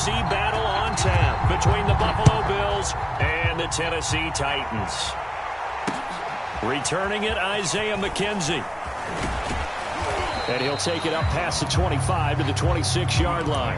NFC battle on tap between the Buffalo Bills and the Tennessee Titans. Returning it, Isaiah McKenzie. And he'll take it up past the 25 to the 26-yard line.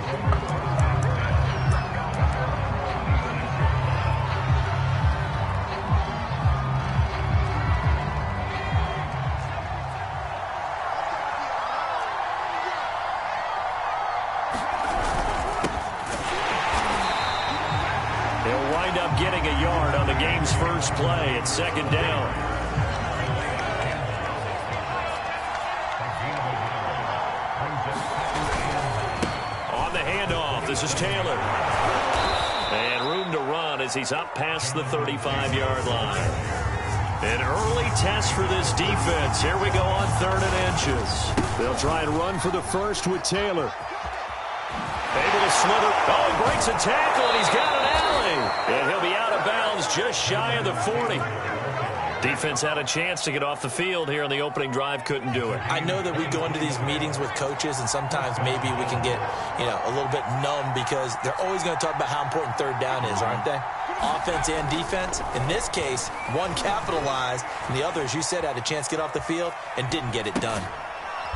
He'll wind up getting a yard on the game's first play at second down. This is Taylor. And room to run as he's up past the 35-yard line. An early test for this defense. Here we go on 3rd and inches. They'll try and run for the first with Taylor. Able to slither. Oh, breaks a tackle, and he's got an alley. And he'll be out of bounds just shy of the 40. Defense had a chance to get off the field here on the opening drive, couldn't do it. I know that we go into these meetings with coaches, and sometimes maybe we can get, a little bit numb because they're always going to talk about how important 3rd down is, aren't they? Offense and defense. In this case, one capitalized, and the other, as you said, had a chance to get off the field and didn't get it done.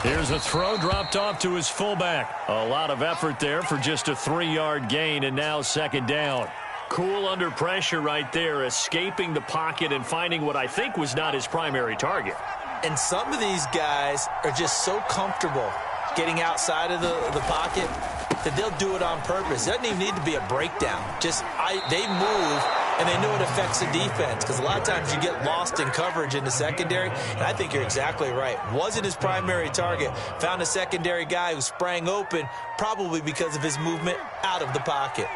Here's a throw dropped off to his fullback. A lot of effort there for just a 3-yard gain, and now second down. Cool under pressure right there, escaping the pocket and finding what I think was not his primary target. And some of these guys are just so comfortable getting outside of the pocket that they'll do it on purpose. It doesn't even need to be a breakdown. They move, and they know it affects the defense because a lot of times you get lost in coverage in the secondary, and I think you're exactly right. Wasn't his primary target. Found a secondary guy who sprang open, probably because of his movement out of the pocket.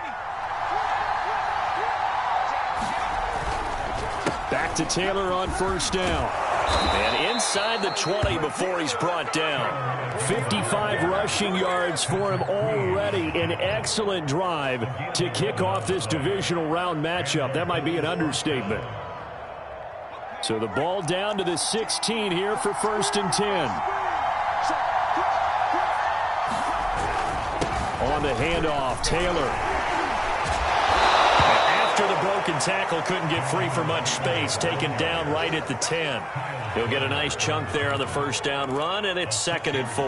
Back to Taylor on first down. And inside the 20 before he's brought down. 55 rushing yards for him already. An excellent drive to kick off this divisional round matchup. That might be an understatement. So the ball down to the 16 here for 1st and 10. On the handoff, Taylor. After the broken tackle, couldn't get free for much space. Taken down right at the 10. He'll get a nice chunk there on the first down run, and it's 2nd and 4.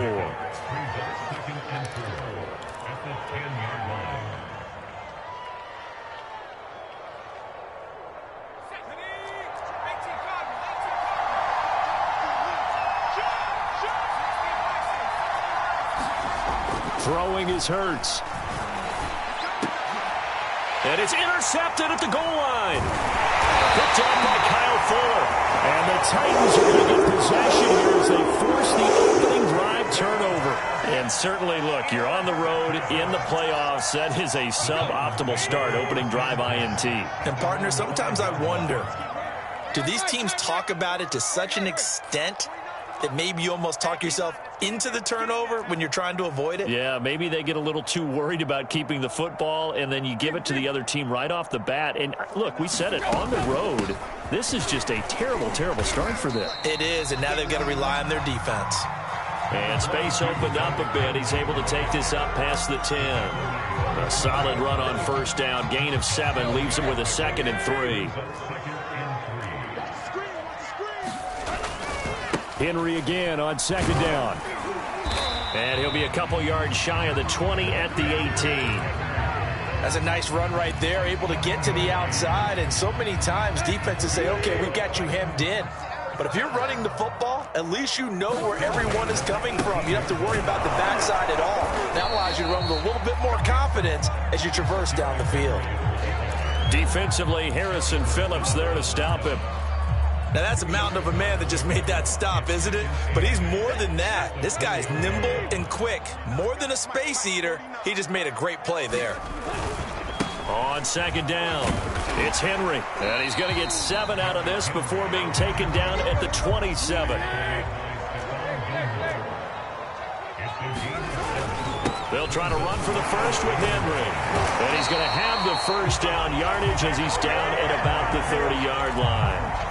Throwing is Hurts. And it's intercepted at the goal line. Picked up by Kyle Fuller. And the Titans are going to get possession here as they force the opening drive turnover. And certainly, look, you're on the road in the playoffs. That is a suboptimal start, opening drive INT. And, partner, sometimes I wonder, do these teams talk about it to such an extent that maybe you almost talk yourself into the turnover when you're trying to avoid it? Yeah, maybe they get a little too worried about keeping the football, and then you give it to the other team right off the bat. And, look, we said it, on the road, this is just a terrible, terrible start for them. It is, and now they've got to rely on their defense. And space opened up a bit. He's able to take this up past the 10. A solid run on first down. Gain of 7 leaves him with a 2nd and 3. Henry again on second down. And he'll be a couple yards shy of the 20 at the 18. That's a nice run right there, able to get to the outside. And so many times defenses say, okay, we got you hemmed in. But if you're running the football, at least you know where everyone is coming from. You don't have to worry about the backside at all. That allows you to run with a little bit more confidence as you traverse down the field. Defensively, Harrison Phillips there to stop him. Now, that's a mountain of a man that just made that stop, isn't it? But he's more than that. This guy's nimble and quick. More than a space eater, he just made a great play there. On second down, it's Henry. And he's going to get 7 out of this before being taken down at the 27. They'll try to run for the first with Henry. And he's going to have the first down yardage as he's down at about the 30-yard line.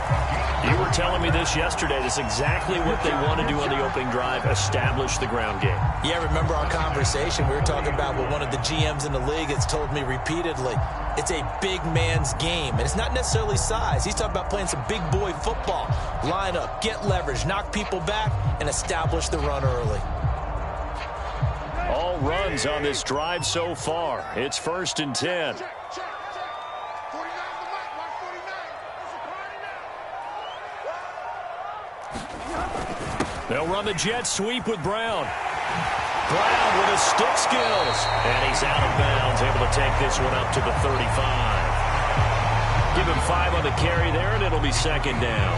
You You were telling me this yesterday. This is exactly what they want to do on the opening drive, establish the ground game. Yeah, remember our conversation? We were talking about what one of the GMs in the league has told me repeatedly. It's a big man's game, and it's not necessarily size. He's talking about playing some big boy football. Line up, get leverage, knock people back, and establish the run early. All runs on this drive so far. It's 1st and 10. They'll run the jet sweep with Brown. Brown with his stick skills. And he's out of bounds, able to take this one up to the 35. Give him 5 on the carry there, and it'll be 2nd down.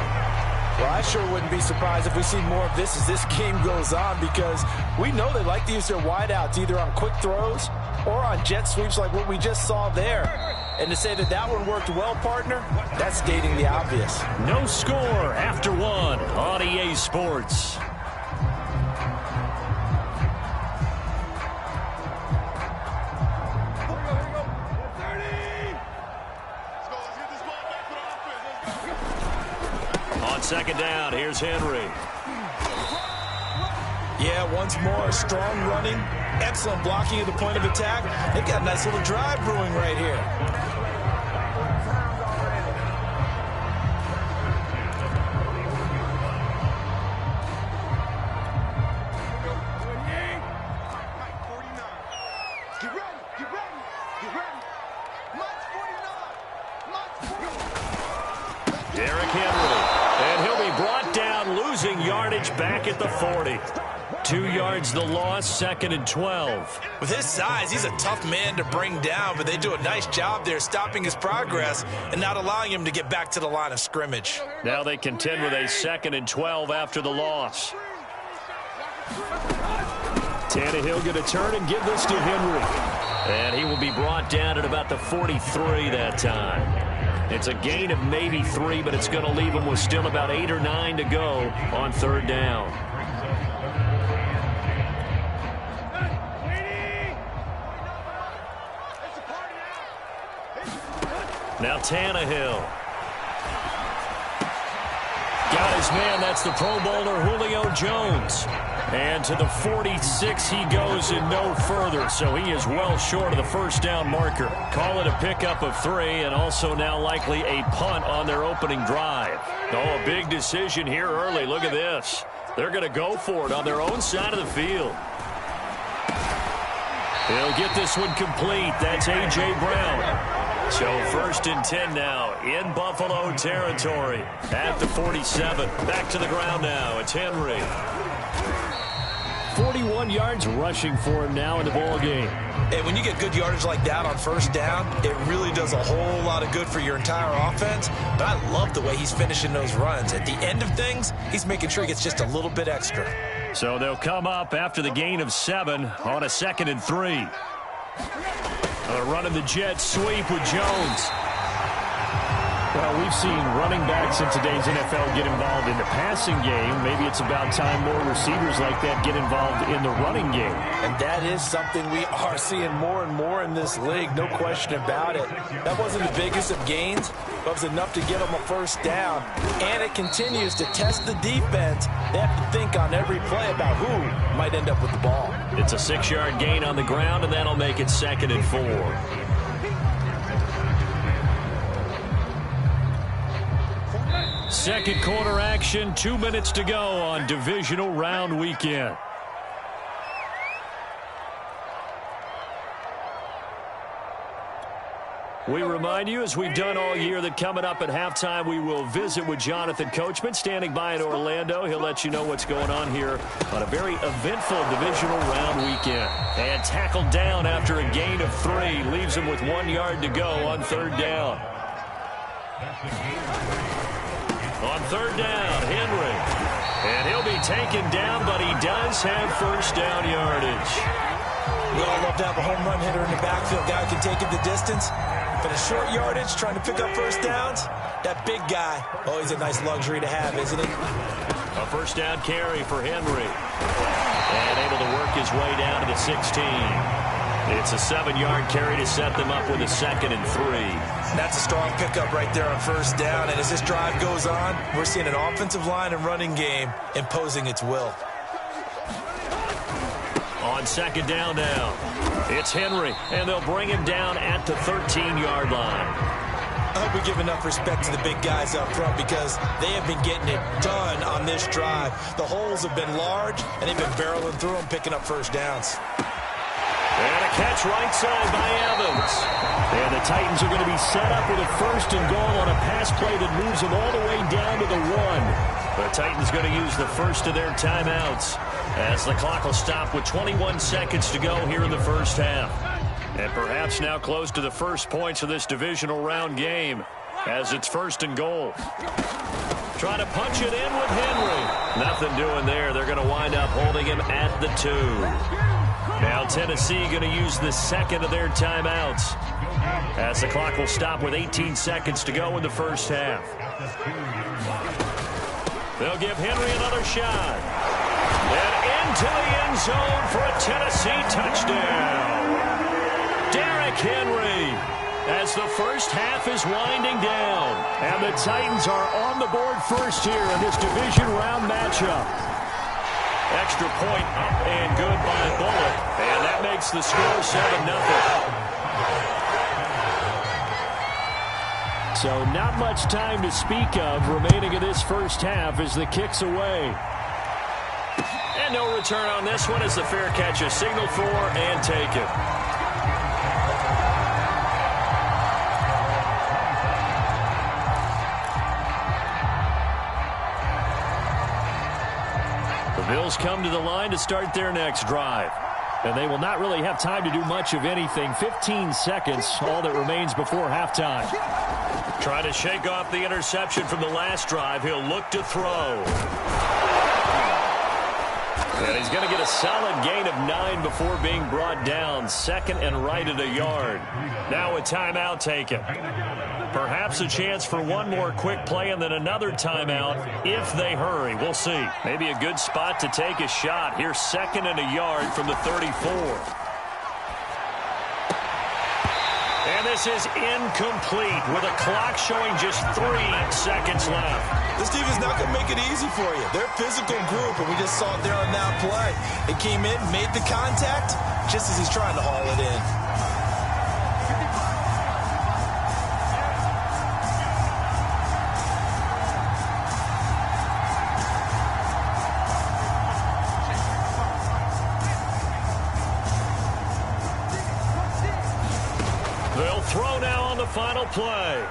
Well, I sure wouldn't be surprised if we see more of this as this game goes on, because we know they like to use their wideouts either on quick throws or on jet sweeps like what we just saw there. And to say that that one worked well, partner, that's stating the obvious. No score after 1 on EA Sports. On 2nd down, here's Henry. Yeah, once more, strong running, excellent blocking at the point of attack. They've got a nice little drive brewing right here. Derrick Henry, and he'll be brought down, losing yardage back at the 40. 2 yards the loss, 2nd and 12. With his size, he's a tough man to bring down, but they do a nice job there stopping his progress and not allowing him to get back to the line of scrimmage. Now they contend with a 2nd and 12 after the loss. Tannehill going to turn and give this to Henry. And he will be brought down at about the 43 that time. It's a gain of maybe 3, but it's going to leave him with still about 8 or 9 to go on 3rd down. Now Tannehill. Got his man, that's the Pro Bowler Julio Jones. And to the 46 he goes and no further, so he is well short of the 1st down marker. Call it a pickup of 3, and also now likely a punt on their opening drive. Oh, a big decision here early. Look at this. They're going to go for it on their own side of the field. He'll get this one complete. That's A.J. Brown. So 1st and 10 now in Buffalo territory at the 47. Back to the ground now. It's Henry. 41 yards rushing for him now in the ball game. And when you get good yardage like that on 1st down, it really does a whole lot of good for your entire offense. But I love the way he's finishing those runs. At the end of things, he's making sure he gets just a little bit extra. So they'll come up after the gain of 7 on a 2nd and 3. Running the jet sweep with Jones. Well, we've seen running backs in today's NFL get involved in the passing game. Maybe it's about time more receivers like that get involved in the running game. And that is something we are seeing more and more in this league, no question about it. That wasn't the biggest of gains, but it was enough to get them a 1st down. And it continues to test the defense. They have to think on every play about who might end up with the ball. It's a 6-yard gain on the ground, and that'll make it 2nd and 4. Second quarter action, 2 minutes to go on divisional round weekend. We remind you, as we've done all year, that coming up at halftime, we will visit with Jonathan Coachman, standing by in Orlando. He'll let you know what's going on here on a very eventful divisional round weekend. And tackled down after a gain of 3, leaves him with 1 yard to go on 3rd down. On 3rd down, Henry. And he'll be taken down, but he does have 1st down yardage. We all love to have a home run hitter in the backfield. Guy who can take it the distance. But a short yardage, trying to pick up 1st downs, that big guy, always a nice luxury to have, isn't it? A 1st down carry for Henry. And able to work his way down to the 16. It's a 7-yard carry to set them up with a 2nd and 3. That's a strong pickup right there on first down. And as this drive goes on, we're seeing an offensive line and running game imposing its will. On 2nd down now, it's Henry, and they'll bring him down at the 13-yard line. I hope we give enough respect to the big guys up front because they have been getting it done on this drive. The holes have been large, and they've been barreling through them, picking up first downs. And a catch right side by Evans. And the Titans are going to be set up with a 1st and goal on a pass play that moves them all the way down to the 1. The Titans going to use the first of their timeouts as the clock will stop with 21 seconds to go here in the first half. And perhaps now close to the first points of this divisional round game as it's 1st and goal. Trying to punch it in with Henry. Nothing doing there. They're going to wind up holding him at the 2. Now Tennessee going to use the 2nd of their timeouts as the clock will stop with 18 seconds to go in the first half. They'll give Henry another shot. And into the end zone for a Tennessee touchdown. Derrick Henry as the first half is winding down. And the Titans are on the board first here in this division round matchup. Extra point up and good by Bullock. And that makes the score 7-0. So not much time to speak of remaining in this first half as the kick's away. And no return on this one as the fair catch is signaled for and taken. The Bills come to the line to start their next drive. And they will not really have time to do much of anything. 15 seconds, all that remains before halftime. Trying to shake off the interception from the last drive. He'll look to throw. And he's going to get a solid gain of 9 before being brought down. 2nd and right at a yard. Now a timeout taken. Perhaps a chance for one more quick play and then another timeout if they hurry. We'll see. Maybe a good spot to take a shot. Here's 2nd and a yard from the 34. And this is incomplete with a clock showing just 3 seconds left. This team is not going to make it easy for you. They're a physical group, and we just saw it there on that play. It came in, made the contact, just as he's trying to haul it in. They'll throw now on the final play.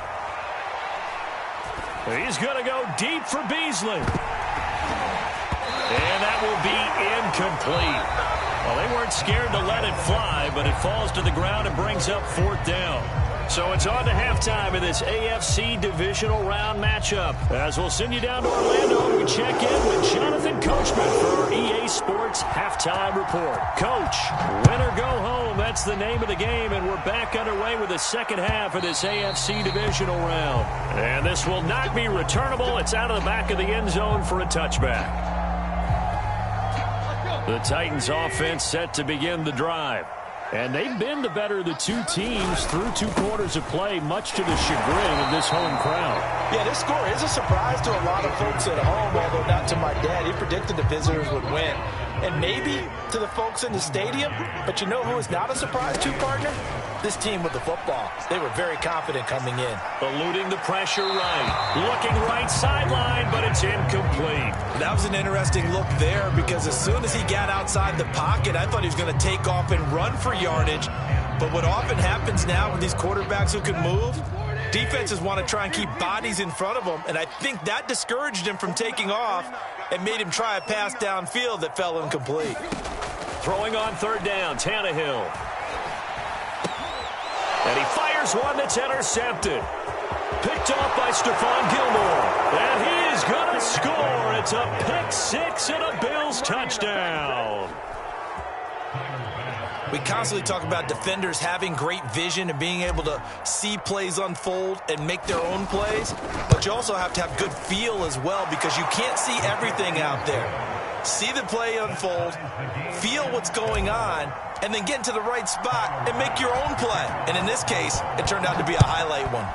He's going to go deep for Beasley. And that will be incomplete. Well, they weren't scared to let it fly, but it falls to the ground and brings up 4th down. So it's on to halftime of this AFC divisional round matchup. As we'll send you down to Orlando, we check in with Jonathan Coachman for our EA Sports Halftime Report. Coach, win or go home, that's the name of the game, and we're back underway with the second half of this AFC divisional round. And this will not be returnable. It's out of the back of the end zone for a touchback. The Titans offense set to begin the drive. And they've been the better of the two teams through 2 quarters of play, much to the chagrin of this home crowd. Yeah, this score is a surprise to a lot of folks at home, although not to my dad. He predicted the visitors would win. And maybe to the folks in the stadium, but you know who is not a surprise to, partner? This team with the football. They were very confident coming in. Eluding the pressure right. Looking right sideline, but it's incomplete. That was an interesting look there because as soon as he got outside the pocket, I thought he was going to take off and run for yardage. But what often happens now with these quarterbacks who can move, defenses want to try and keep bodies in front of them, and I think that discouraged him from taking off and made him try a pass downfield that fell incomplete. Throwing on 3rd down, Tannehill. And he fires one that's intercepted. Picked off by Stephon Gilmore. And he is going to score. It's a pick 6 and a Bills touchdown. We constantly talk about defenders having great vision and being able to see plays unfold and make their own plays. But you also have to have good feel as well because you can't see everything out there. see the play unfold, feel what's going on, and then get into the right spot and make your own play. And in this case, it turned out to be a highlight one.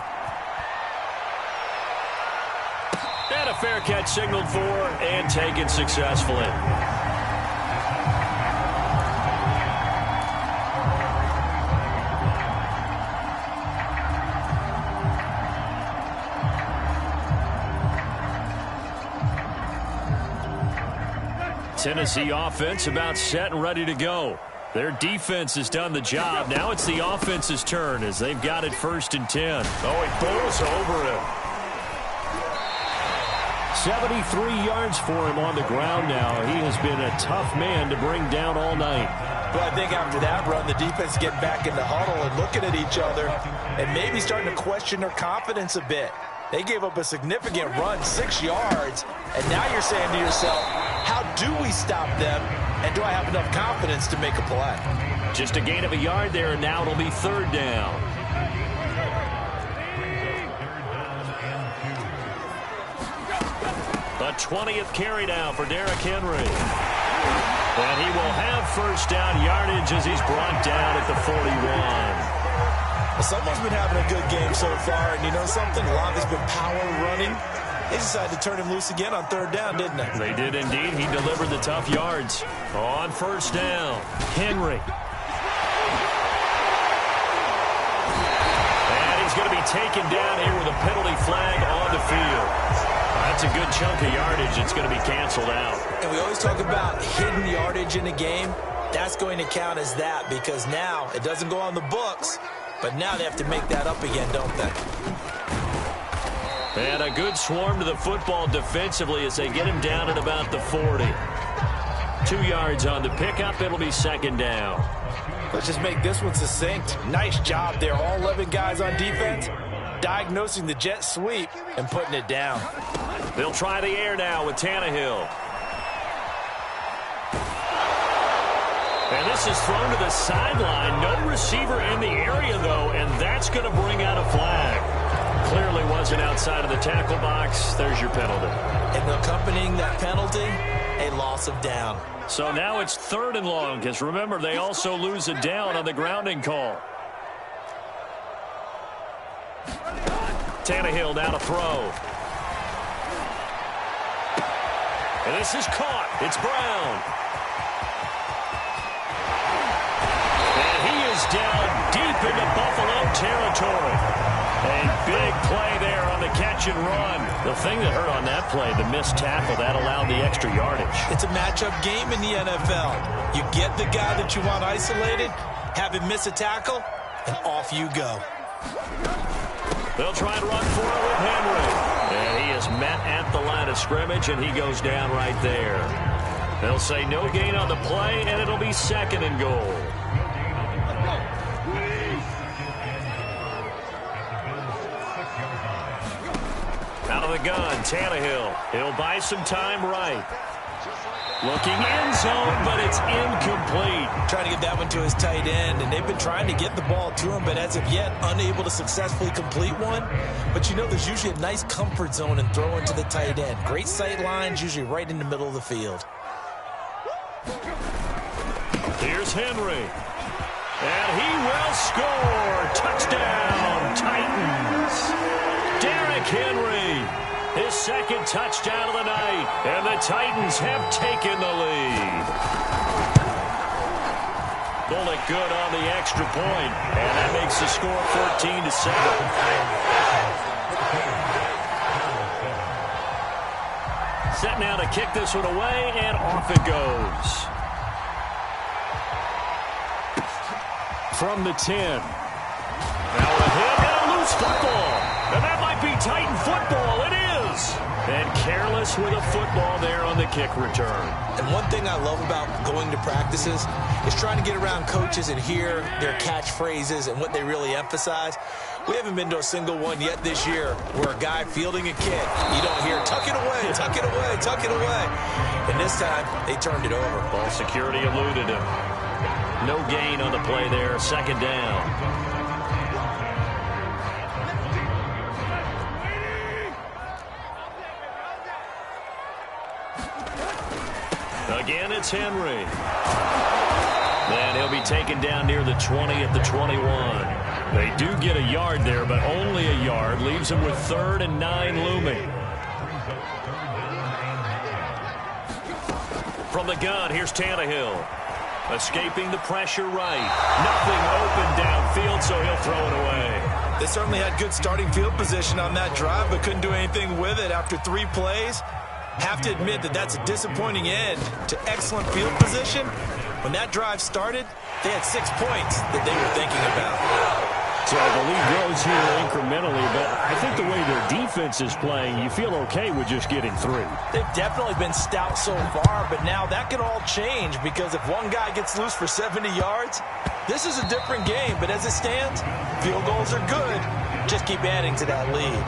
And a fair catch signaled for and taken successfully. Tennessee offense about set and ready to go. Their defense has done the job. Now it's the offense's turn as they've got it 1st and 10. Oh, he bowls over him. 73 yards for him on the ground now. He has been a tough man to bring down all night. But I think after that run, the defense getting back in the huddle and looking at each other and maybe starting to question their confidence a bit. They gave up a significant run, 6 yards, and now you're saying to yourself, how do we stop them, and do I have enough confidence to make a play? Just a gain of a yard there, and now it'll be 3rd down. A 20th carry now for Derrick Henry. And he will have 1st down yardage as he's brought down at the 41. Well, someone's been having a good game so far, and you know something? A lot of it's been power running. They decided to turn him loose again on 3rd down, didn't they? They did indeed. He delivered the tough yards. On 1st down, Henry. And he's going to be taken down here with a penalty flag on the field. That's a good chunk of yardage. It's going to be canceled out. And we always talk about hidden yardage in a game. That's going to count as that because now it doesn't go on the books, but now they have to make that up again, don't they? And a good swarm to the football defensively as they get him down at about the 40. 2 yards on the pickup. It'll be 2nd down. Let's just make this one succinct. Nice job there. All 11 guys on defense diagnosing the jet sweep and putting it down. They'll try the air now with Tannehill. And this is thrown to the sideline. No receiver in the area, though, and that's going to bring out a flag. Clearly wasn't outside of the tackle box. There's your penalty. And accompanying that penalty, a loss of down. So now it's 3rd and long, because remember, they also lose a down on the grounding call. Tannehill now to throw. And this is caught. It's Brown. And he is down deep into Buffalo territory. A big play there on the catch and run. The thing that hurt on that play, the missed tackle, that allowed the extra yardage. It's a matchup game in the NFL. You get the guy that you want isolated, have him miss a tackle, and off you go. They'll try and run for it with Henry. And he is met at the line of scrimmage, and he goes down right there. They'll say no gain on the play, and it'll be 2nd and goal. Out of the gun, Tannehill. He'll buy some time right. Looking end zone, but it's incomplete. Trying to get that one to his tight end, and they've been trying to get the ball to him, but as of yet, unable to successfully complete one. But you know, there's usually a nice comfort zone in throwing to the tight end. Great sight lines, usually right in the middle of the field. Here's Henry. And he will score. Touchdown, Titans. Derrick Henry. His 2nd touchdown of the night, and the Titans have taken the lead. Bullock good on the extra point, and that makes the score 14-7. Set now to kick this one away, and off it goes. From the 10. Now a hit and a loose football. And that might be Titan football. It is. And careless with a football there on the kick return. And one thing I love about going to practices is trying to get around coaches and hear their catchphrases and what they really emphasize. We haven't been to a single one yet this year where a guy fielding a kick, you don't hear, tuck it away, tuck it away, tuck it away. And this time, they turned it over. Ball security eluded him. No gain on the play there, 2nd down. Again, it's Henry. And he'll be taken down near the 20 at the 21. They do get a yard there, but only a yard. Leaves them with 3rd and 9 looming. From the gun, here's Tannehill. Escaping the pressure right. Nothing open downfield, so he'll throw it away. They certainly had good starting field position on that drive, but couldn't do anything with it after 3 plays. Have to admit that that's a disappointing end to excellent field position. When that drive started, they had 6 points that they were thinking about. So the lead grows here incrementally, but I think the way their defense is playing, you feel okay with just getting 3. They've definitely been stout so far, but now that could all change because if one guy gets loose for 70 yards, this is a different game. But as it stands, field goals are good. Just keep adding to that lead.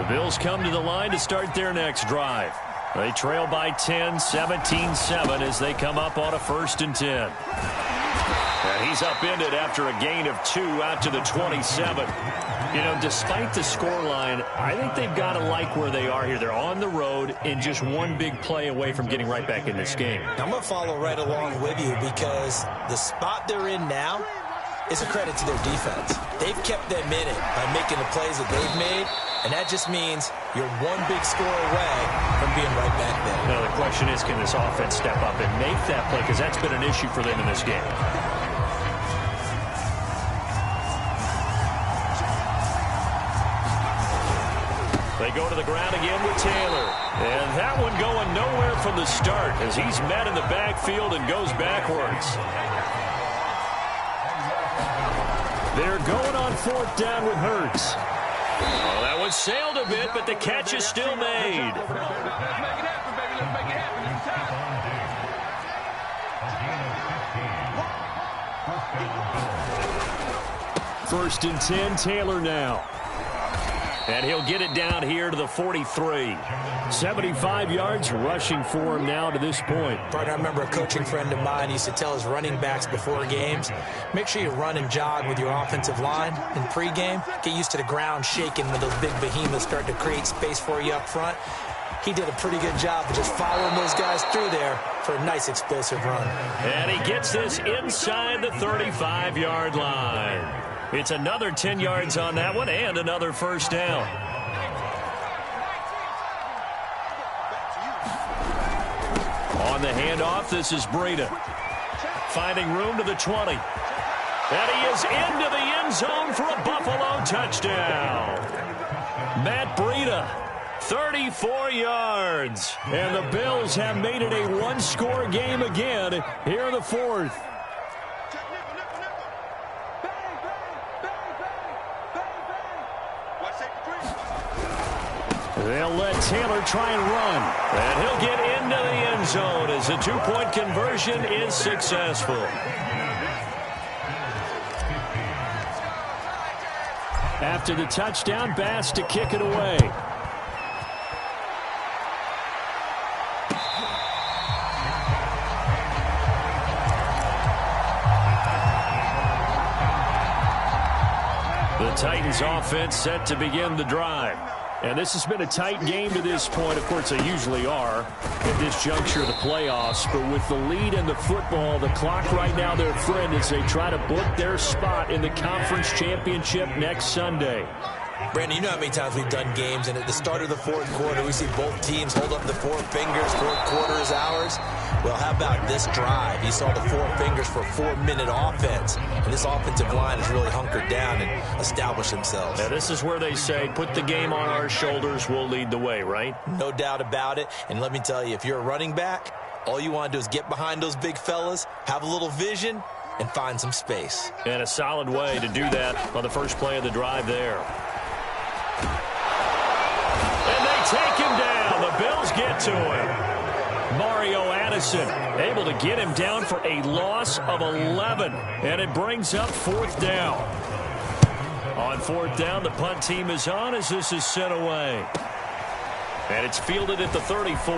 The Bills come to the line to start their next drive. They trail by 10, 17-7 as they come up on a 1st and 10. And he's upended after a gain of 2 out to the 27. You know, despite the scoreline, I think they've got to like where they are here. They're on the road and just one big play away from getting right back in this game. I'm going to follow right along with you because the spot they're in now is a credit to their defense. They've kept them in it by making the plays that they've made, and that just means you're one big score away from being right back there. Now, the question is, can this offense step up and make that play? Because that's been an issue for them in this game. They go to the ground again with Taylor. And that one going nowhere from the start as he's met in the backfield and goes backwards. They're going on 4th down with Hurts. Well, that one sailed a bit, but the catch is still made. First and 10, Taylor now. And he'll get it down here to the 43. 75 yards rushing for him now to this point. Partner, I remember a coaching friend of mine used to tell his running backs before games, make sure you run and jog with your offensive line in pregame. Get used to the ground shaking when those big behemoths start to create space for you up front. He did a pretty good job of just following those guys through there for a nice explosive run. And he gets this inside the 35-yard line. It's another 10 yards on that one and another 1st down. On the handoff, this is Breida. Finding room to the 20. And he is into the end zone for a Buffalo touchdown. Matt Breida, 34 yards. And the Bills have made it a one-score game again here in the 4th. They'll let Taylor try and run. And he'll get into the end zone as the 2-point conversion is successful. After the touchdown, Bass to kick it away. The Titans offense set to begin the drive. And this has been a tight game to this point. Of course, they usually are at this juncture of the playoffs. But with the lead in the football, the clock right now their friend as they try to book their spot in the conference championship next Sunday. Brandon, you know how many times we've done games, and at the start of the 4th quarter, we see both teams hold up the 4 fingers, 4th quarter is ours. Well, how about this drive? You saw the 4 fingers for a 4-minute offense, and this offensive line has really hunkered down and established themselves. Now, this is where they say, put the game on our shoulders, we'll lead the way, right? No doubt about it, and let me tell you, if you're a running back, all you want to do is get behind those big fellas, have a little vision, and find some space. And a solid way to do that on the first play of the drive there. And they take him down. The Bills get to him. Mario Addison able to get him down for a loss of 11. And it brings up 4th down. On 4th down, the punt team is on as this is sent away. And it's fielded at the 34.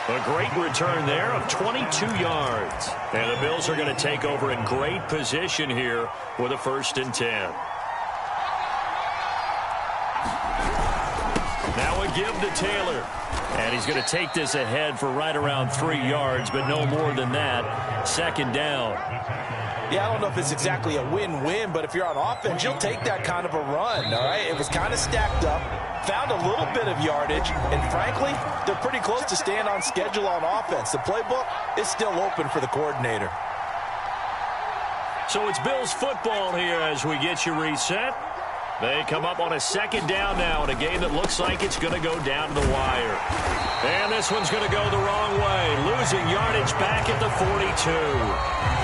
A great return there of 22 yards. And the Bills are going to take over in great position here with a 1st and 10. Now give to Taylor. And he's going to take this ahead for right around 3 yards, but no more than that. Second down. Yeah, I don't know if it's exactly a win-win, but if you're on offense, you'll take that kind of a run, all right? It was kind of stacked up, found a little bit of yardage, and frankly, they're pretty close to staying on schedule on offense. The playbook is still open for the coordinator. So it's Bills football here as we get you reset. They come up on a second down now in a game that looks like it's going to go down to the wire. And this one's going to go the wrong way, losing yardage back at the 42.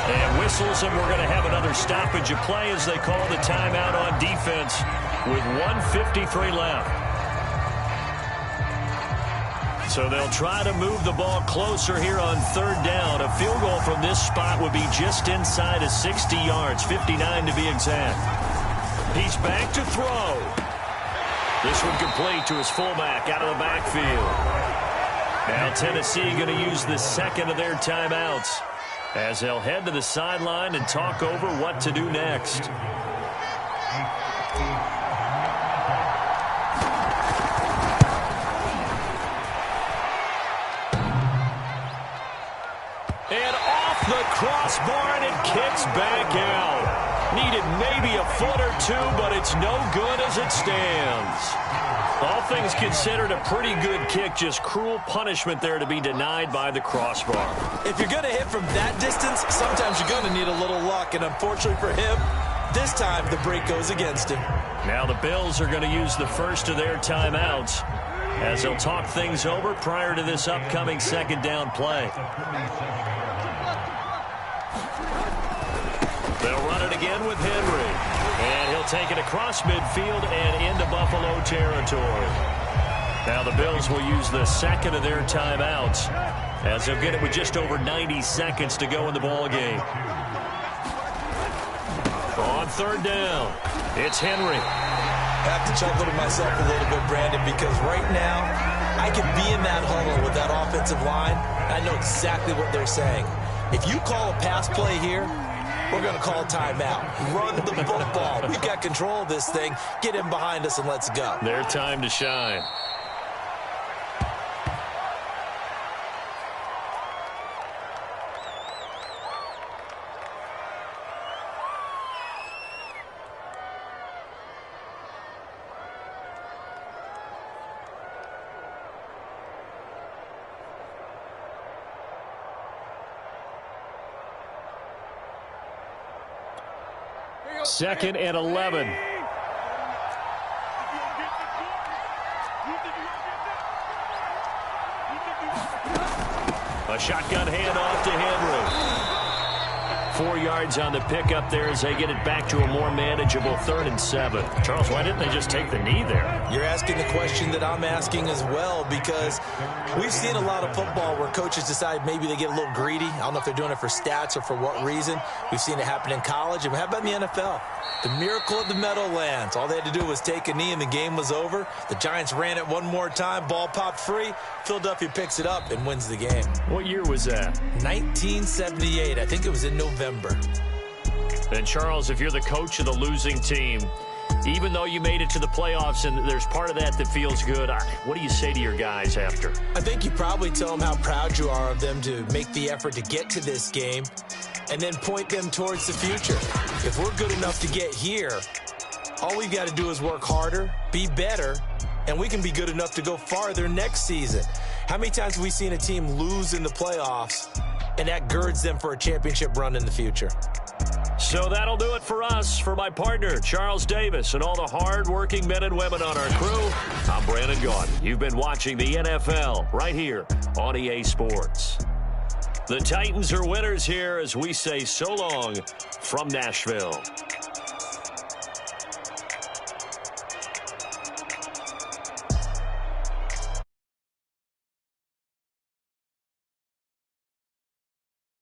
And whistles, and we're going to have another stoppage of play as they call the timeout on defense with 1:53 left. So they'll try to move the ball closer here on third down. A field goal from this spot would be just inside of 60 yards, 59 to be exact. He's back to throw. This one complete to his fullback out of the backfield. Now Tennessee going to use the second of their timeouts as they'll head to the sideline and talk over what to do next. And off the crossbar, and it kicks back out. Needed maybe a foot or two, but it's no good as it stands. All things considered, a pretty good kick. Just cruel punishment there to be denied by the crossbar. If you're going to hit from that distance, sometimes you're going to need a little luck. And unfortunately for him, this time the break goes against him. Now the Bills are going to use the first of their timeouts as they'll talk things over prior to this upcoming second down play. They'll run it again with Henry. And he'll take it across midfield and into Buffalo territory. Now the Bills will use the second of their timeouts as they'll get it with just over 90 seconds to go in the ball game. On third down, it's Henry. I have to chuckle to myself a little bit, Brandon, because right now I can be in that huddle with that offensive line. I know exactly what they're saying. If you call a pass play here, we're going to call timeout. Run the football. We've got control of this thing. Get him behind us and let's go. Their time to shine. Second and 11. A shotgun handoff to Henry. 4 yards on the pickup there as they get it back to a more manageable 3rd and 7. Charles, why didn't they just take the knee there? You're asking the question that I'm asking as well, because we've seen a lot of football where coaches decide maybe they get a little greedy. I don't know if they're doing it for stats or for what reason. We've seen it happen in college. And how about in the NFL? The miracle of the Meadowlands. All they had to do was take a knee and the game was over. The Giants ran it one more time. Ball popped free. Philadelphia picks it up and wins the game. What year was that? 1978. I think it was in November. And Charles, if you're the coach of the losing team, even though you made it to the playoffs and there's part of that that feels good, what do you say to your guys after? I think you probably tell them how proud you are of them to make the effort to get to this game and then point them towards the future. If we're good enough to get here, all we've got to do is work harder, be better, and we can be good enough to go farther next season. How many times have we seen a team lose in the playoffs, and that girds them for a championship run in the future? So that'll do it for us. For my partner, Charles Davis, and all the hard-working men and women on our crew, I'm Brandon Gaudin. You've been watching the NFL right here on EA Sports. The Titans are winners here as we say so long from Nashville.